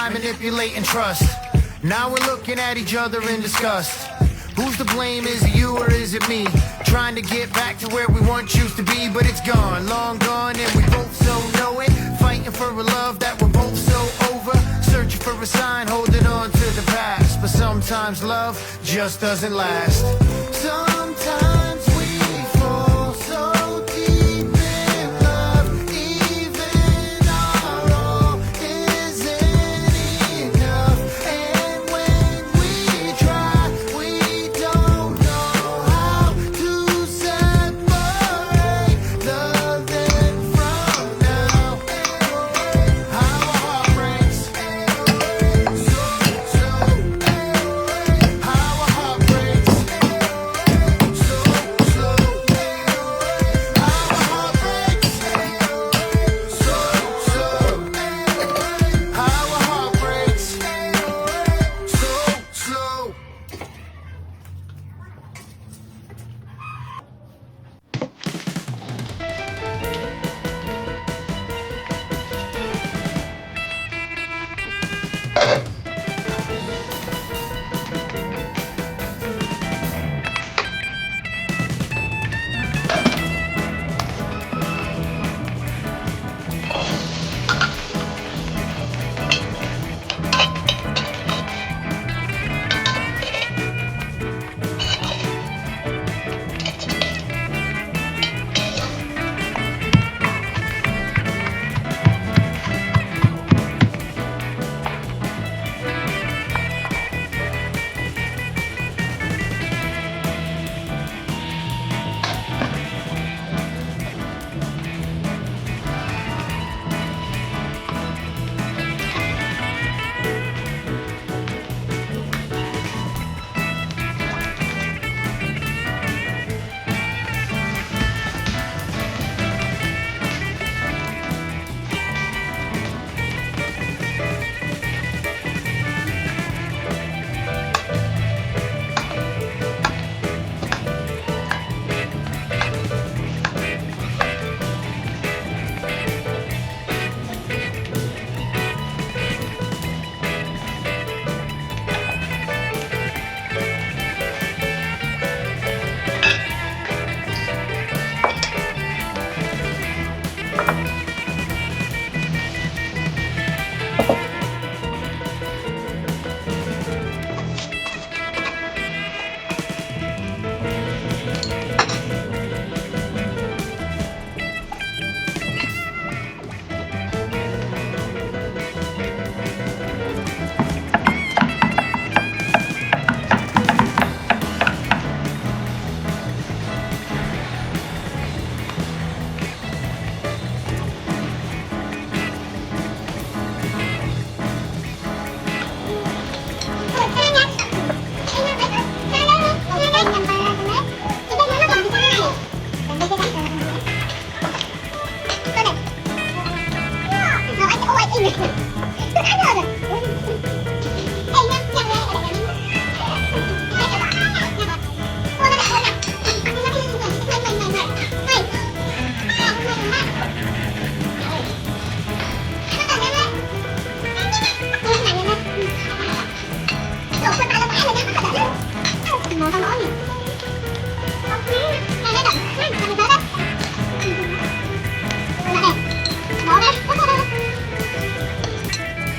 lie, manipulate, and trust. Now we're looking at each other in disgust. Who's to blame? Is it you or is it me? Trying to get back to where we once used to be, but it's gone, long gone, and we both so know it. Fighting for a love that we're both so over. Searching for a sign, holding on to the past. But sometimes love just doesn't last. Sometimes we fall so deep in love, even our all isn't enough. And when we try, we don't know how to separate the then from now. How our heart breaks, how our heart breaks, so slow. How our heart breaks, so slow. How our heart breaks, so slow. Nó tao nói gì?